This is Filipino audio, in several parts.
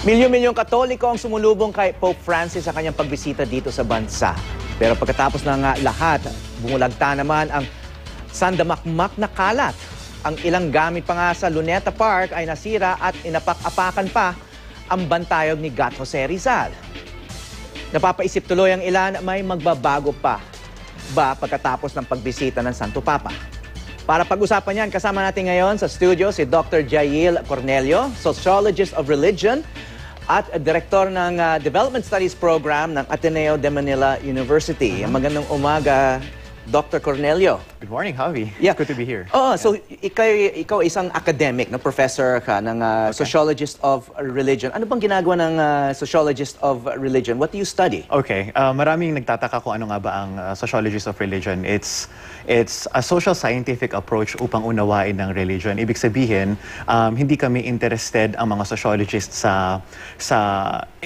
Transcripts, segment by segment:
Milyon-milyong Katoliko ang sumulubong kay Pope Francis sa kanyang pagbisita dito sa bansa. Pero pagkatapos ng lahat, bumulagta naman ang sandamakmak na kalat. Ang ilang gamit pa nga sa Luneta Park ay nasira at inapak-apakan pa ang bantayog ni Gat Jose Rizal. Napapaisip tuloy ang ilan, may magbabago pa ba pagkatapos ng pagbisita ng Santo Papa? Para pag-usapan yan, kasama natin ngayon sa studio si Dr. Jail Cornelio, Sociologist of Religion at Direktor ng Development Studies Program ng Ateneo de Manila University. Magandang umaga, Dr. Cornelio. Good morning, Javi. Yeah. It's good to be here. So ikaw isang academic, no? Professor ka ng Sociologist of Religion. Ano bang ginagawa ng Sociologist of Religion? What do you study? Okay, maraming nagtataka kung ano nga ba ang Sociologist of Religion. It's a social scientific approach upang unawain ng religion. Ibig sabihin, hindi kami interested ang mga sociologists sa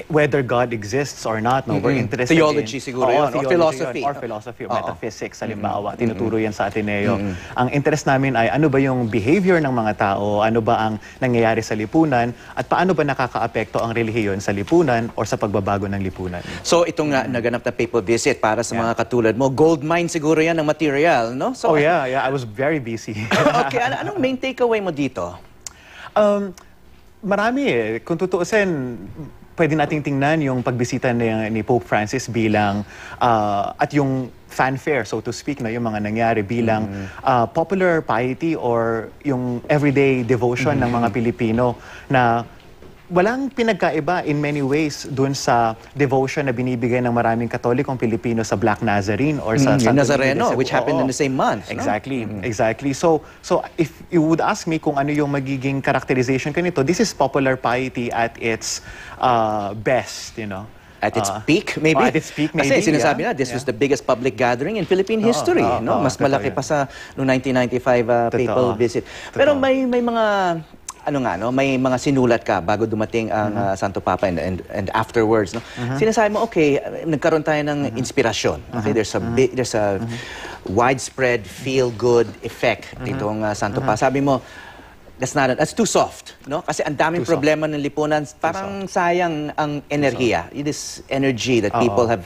whether God exists or not. No? We're interested Theology in siguro yun, or philosophy. Or philosophy, or metaphysics, halimbawa. Tinuturo yan sa Ateneo. Ang interest namin ay ano ba yung behavior ng mga tao, ano ba ang nangyayari sa lipunan, at paano ba nakakaapekto ang relihiyon sa lipunan or sa pagbabago ng lipunan. So itong naganap na papal visit para sa mga katulad mo, gold mine siguro yan ng material, no? So, yeah, I was very busy. Okay, anong main takeaway mo dito? Marami eh. Kung tutuusin, pwede nating tingnan yung pagbisita ni Pope Francis bilang at yung fanfare, so to speak, na yung mga nangyari bilang popular piety or yung everyday devotion ng mga Pilipino na walang pinagkaiba in many ways dun sa devotion na binibigay ng maraming Katolikong Pilipino sa Black Nazarene or sa Santo Nazareno, which happened in the same month. Exactly, exactly. So if you would ask me kung ano yung magiging characterization ko nito, this is popular piety at its best, you know. At its peak, maybe? At its peak, maybe. Kasi sinasabi na, this was the biggest public gathering in Philippine history. No? Mas malaki pa sa noong 1995 papal visit. Pero may mga, may mga sinulat ka bago dumating ang Santo Papa and afterwards. No? Sinasabi mo, okay, nagkaroon tayo ng inspirasyon. Okay, there's a widespread feel-good effect nitong Santo Papa. Sabi mo, that's too soft, no? Kasi ang daming problema ng lipunan, parang sayang ang enerhiya. This energy that people have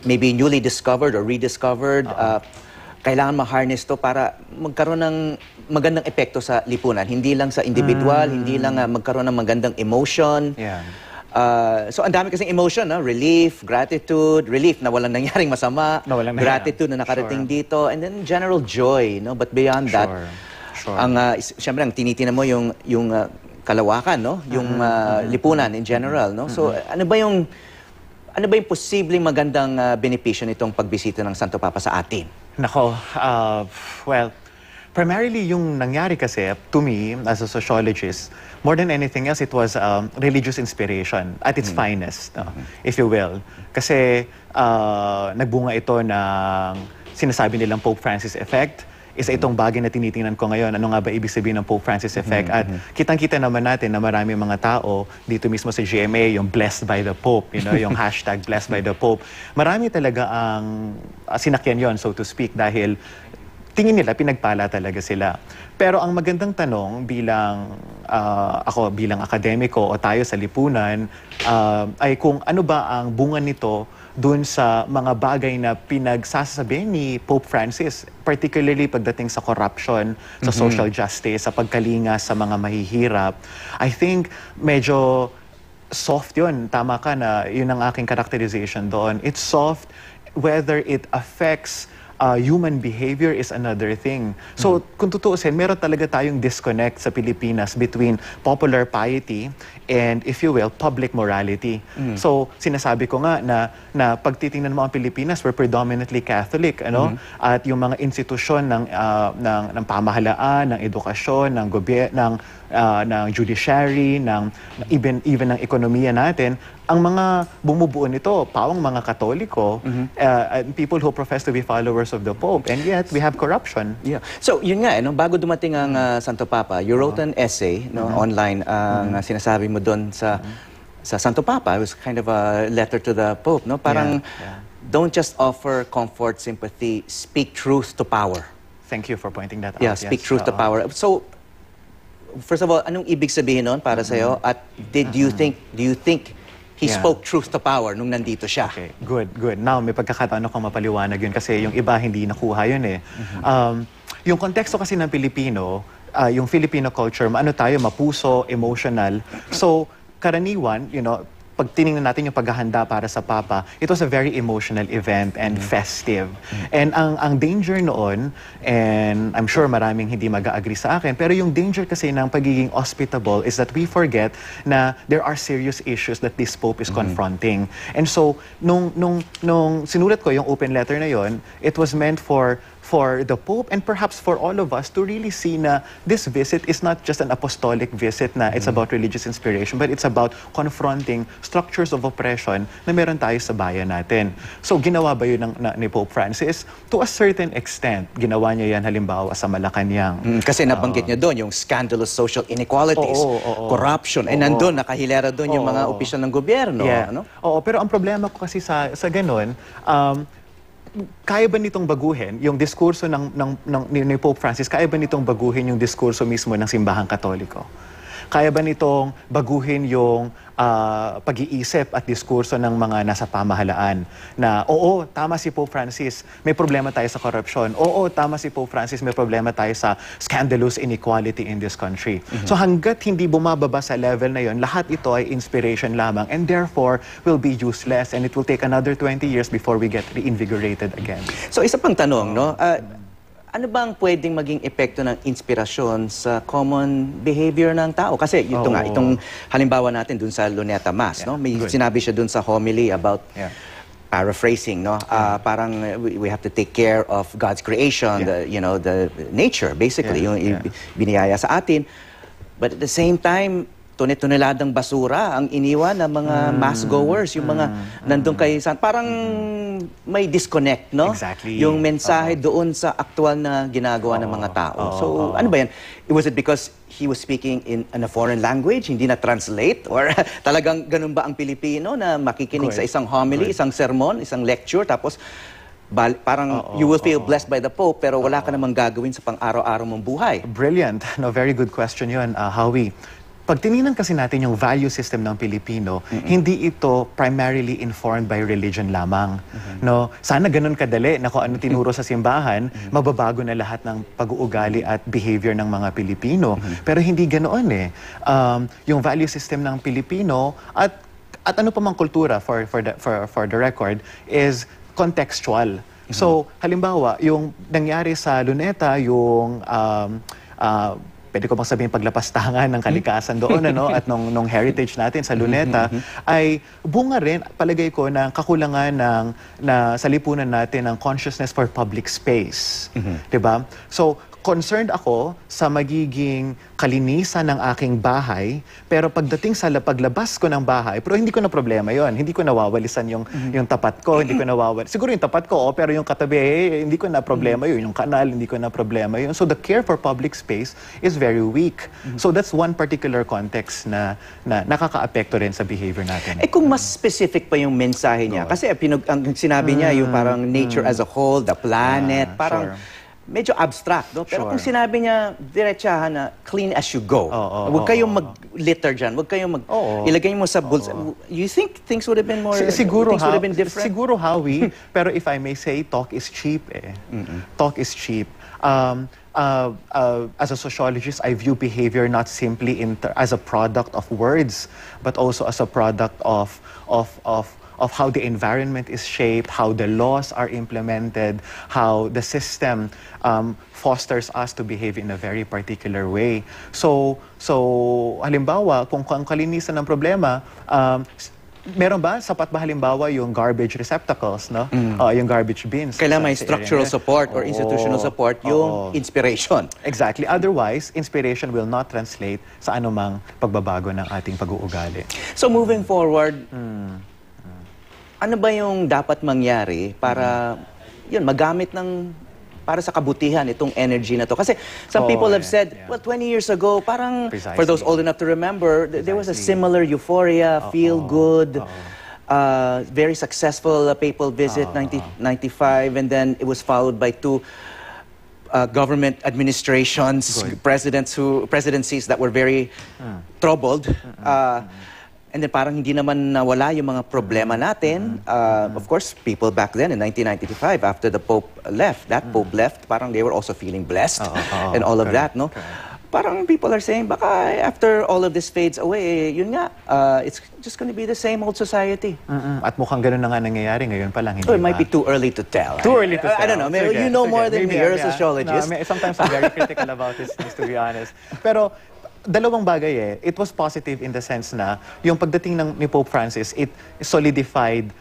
maybe newly discovered or rediscovered. Kailangan ma-harness to para magkaroon ng magandang epekto sa lipunan. Hindi lang sa individual, hindi lang magkaroon ng magandang emotion. So ang dami kasing emotion, no? Relief, gratitude, relief na walang nangyaring masama, gratitude na nakarating dito, and then general joy, no? But beyond that, siyempre ang tinitingnan mo yung kalawakan, no? Yung lipunan in general, no? So ano ba yung posibleng magandang benepisyo nitong pagbisita ng Santo Papa sa atin? Nako, well, primarily yung nangyari kasi to me as a sociologist, more than anything else, it was religious inspiration at its finest, if you will. Kasi nagbunga ito ng sinasabi nilang Pope Francis effect. Isa itong bagay na tinitingnan ko ngayon, ano nga ba ibig sabihin ng Pope Francis effect? At kitang-kita naman natin na marami mga tao dito mismo sa GMA, yung blessed by the Pope, you know, yung hashtag blessed by the Pope. Marami talaga ang sinakyan yon, so to speak, dahil tingin nila pinagpala talaga sila. Pero ang magandang tanong bilang ako bilang akademiko o tayo sa lipunan ay kung ano ba ang bunga nito dun sa mga bagay na pinagsasabi ni Pope Francis, particularly pagdating sa corruption, sa social justice, sa pagkalinga sa mga mahihirap. I think medyo soft yun. Tama ka na yun ang aking characterization doon. It's soft whether it affects human behavior is another thing. So, kung tutuusin, meron talaga tayong disconnect sa Pilipinas between popular piety and, if you will, public morality. So, sinasabi ko nga na pagtitingnan mo ang Pilipinas, we're predominantly Catholic, ano? At yung mga institusyon ng pamahalaan, ng edukasyon, ng judiciary, even ng ekonomiya natin, ang mga bumubuo nito, pawang mga Katoliko, people who profess to be followers of the Pope, and yet we have corruption. Yeah. So, yun nga, bago dumating ang Santo Papa, you wrote an essay online na sinasabi mo doon sa Santo Papa. It was kind of a letter to the Pope, no? Parang, don't just offer comfort, sympathy, speak truth to power. Thank you for pointing that out. Yeah, speak truth to power. So, first of all, anong ibig sabihin nun para sa'yo? At do you think he spoke truth to power nung nandito siya? Okay, good. Now, may pagkakataon akong mapaliwanag yun kasi yung iba hindi nakuha yun eh. Yung konteksto kasi ng Pilipino, yung Filipino culture, mapuso, emotional. So, karaniwan, pag tinignan natin yung paghahanda para sa Papa, it was a very emotional event and festive. And ang danger noon, and I'm sure maraming hindi mag-agree sa akin, pero yung danger kasi ng pagiging hospitable is that we forget na there are serious issues that this Pope is confronting. And so, nung sinulat ko yung open letter na yon, it was meant for the Pope and perhaps for all of us to really see na this visit is not just an apostolic visit na it's about religious inspiration, but it's about confronting structures of oppression na meron tayo sa bayan natin. So, ginawa ba yun ni Pope Francis? To a certain extent, ginawa niya yan halimbawa sa Malacanang. Kasi nabanggit niya doon yung scandalous social inequalities, corruption, nandun, nakahilera doon yung mga opisyal ng gobyerno. Yeah. Oo, pero ang problema ko kasi sa ganun, kaya ba nitong baguhin yung diskurso ni Pope Francis? Kaya ba nitong baguhin yung diskurso mismo ng Simbahang Katoliko? Kaya ba nitong baguhin yung pag-iisip at diskurso ng mga nasa pamahalaan na, oo, tama si Pope Francis, may problema tayo sa korupsyon. Oo, tama si Pope Francis, may problema tayo sa scandalous inequality in this country. So hanggat hindi bumababa sa level na yon, lahat ito ay inspiration lamang and therefore will be useless and it will take another 20 years before we get reinvigorated again. So isa pang tanong, ano bang pwedeng maging epekto ng inspirasyon sa common behavior ng tao? Kasi itong halimbawa natin dun sa Luneta Mass, may sinabi siya dun sa homily about paraphrasing, parang we have to take care of God's creation, the nature, basically, yung biniyaya sa atin. But at the same time, tone-toneladang basura ang iniwan ng mga mass goers, yung mga nandun kay parang may disconnect, no? Exactly. Yung mensahe doon sa aktual na ginagawa ng mga tao. So, ano ba yan? Was it because he was speaking in a foreign language, hindi na-translate? Or talagang ganun ba ang Pilipino na makikinig sa isang homily, isang sermon, isang lecture, tapos parang you will feel blessed by the Pope, pero wala ka namang gagawin sa pang-araw-araw mong buhay? Brilliant. No, very good question yun, Howie. Pag tinignan kasi natin yung value system ng Pilipino, hindi ito primarily informed by religion lamang. No? Sana ganun kadali na kung ano tinuro sa simbahan, mababago na lahat ng pag-uugali at behavior ng mga Pilipino. Pero hindi ganoon eh. Yung value system ng Pilipino at ano pa mang kultura for the record is contextual. So, halimbawa, yung nangyari sa Luneta, yung pwede ko bang sabihin paglapastangan ng kalikasan doon at nung heritage natin sa Luneta ay bunga rin palagay ko ng kakulangan sa lipunan natin ng consciousness for public space. 'Di ba? So concerned ako sa magiging kalinisan ng aking bahay, pero pagdating sa paglabas ko ng bahay, pero hindi ko na problema yon. Hindi ko nawawalisan yung tapat ko, hindi ko siguro yung tapat ko, pero yung katabi, hindi ko na problema yun. Yung kanal, hindi ko na problema yun. So the care for public space is very weak. So that's one particular context na nakaka-apekto rin sa behavior natin. Kung mas specific pa yung mensahe niya, kasi ang sinabi niya yung parang nature as a whole, the planet, parang medyo abstract, no? Pero kung sinabi niya diretsahan na clean as you go, huwag kayong mag-litter dyan, huwag kayong ilagay mo sa bulsa. You think things would have been more, siguro things would have been different? Siguro, Howie, pero if I may say, talk is cheap eh. Talk is cheap. As a sociologist, I view behavior not simply as a product of words, but also as a product of how the environment is shaped, how the laws are implemented, how the system fosters us to behave in a very particular way. So halimbawa, kung ang kalinisan ng problema, meron ba? Sapat ba halimbawa yung garbage receptacles, no? Yung garbage bins. Kailangan may structural support or institutional support yung inspiration. Exactly. Otherwise, inspiration will not translate sa anumang pagbabago ng ating pag-uugali. So moving forward, ano ba yung dapat mangyari para yun magamit para sa kabutihan itong energy na to? Kasi some people have said, well, 20 years ago, parang for those old enough to remember, there was a similar euphoria, feel good, very successful papal visit, 1995, and then it was followed by two government administrations, presidencies that were very troubled. And then parang hindi naman nawala yung mga problema natin. Of course, people back then in 1995, after the Pope left, Pope left, parang they were also feeling blessed and all of that, no? Parang people are saying, baka after all of this fades away, yun nga, it's just going to be the same old society. At mukhang ganun na nga nangyayari ngayon pa lang, hindi So it might be too early to tell. Too early to tell. I don't know, maybe you know more than me. You're a sociologist. No, sometimes I'm very critical about this, to be honest. Pero dalawang bagay it was positive in the sense na yung pagdating ni Pope Francis, it solidified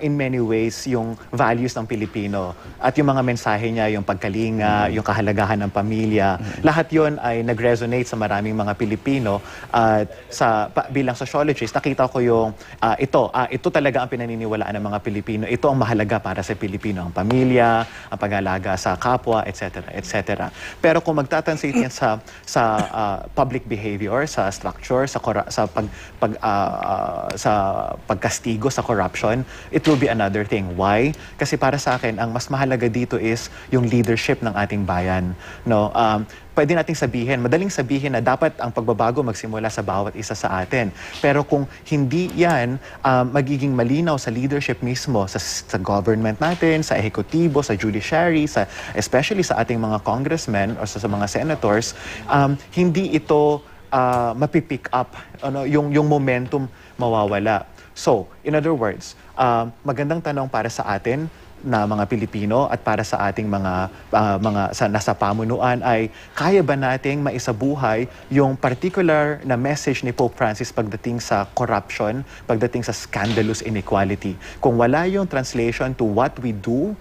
in many ways yung values ng Pilipino at yung mga mensahe niya, yung pagkalinga, yung kahalagahan ng pamilya, lahat yon ay nag-resonate sa maraming mga Pilipino. At bilang sociologist, nakita ko yung ito talaga ang pinaniniwalaan ng mga Pilipino. Ito ang mahalaga para sa Pilipino, ang pamilya, ang pag-alaga sa kapwa, etc. etc. Pero kung magtatansit yan sa public behavior, sa structure, sa pagkastigo sa corruption, it will be another thing. Why? Kasi para sa akin, ang mas mahalaga dito is yung leadership ng ating bayan. No? Pwede nating sabihin, madaling sabihin na dapat ang pagbabago magsimula sa bawat isa sa atin. Pero kung hindi yan magiging malinaw sa leadership mismo, sa government natin, sa ehekutibo, sa judiciary, especially sa ating mga congressmen o sa mga senators, hindi ito mapipick up, yung momentum mawawala. So, in other words, magandang tanong para sa atin na mga Pilipino at para sa ating mga nasa pamunuan ay kaya ba nating maisabuhay yung particular na message ni Pope Francis pagdating sa corruption, pagdating sa scandalous inequality. Kung wala yung translation to what we do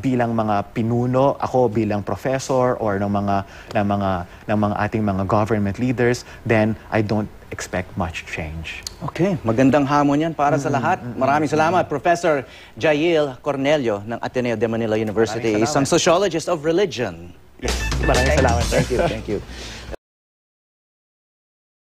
bilang mga pinuno, ako bilang professor or ng mga ating mga government leaders, then I don't expect much change. Okay, magandang hamon yan para sa lahat. Maraming salamat, Professor Jail Cornelio ng Ateneo de Manila University, isang sociologist of religion. Yes, maraming salamat. Thank you.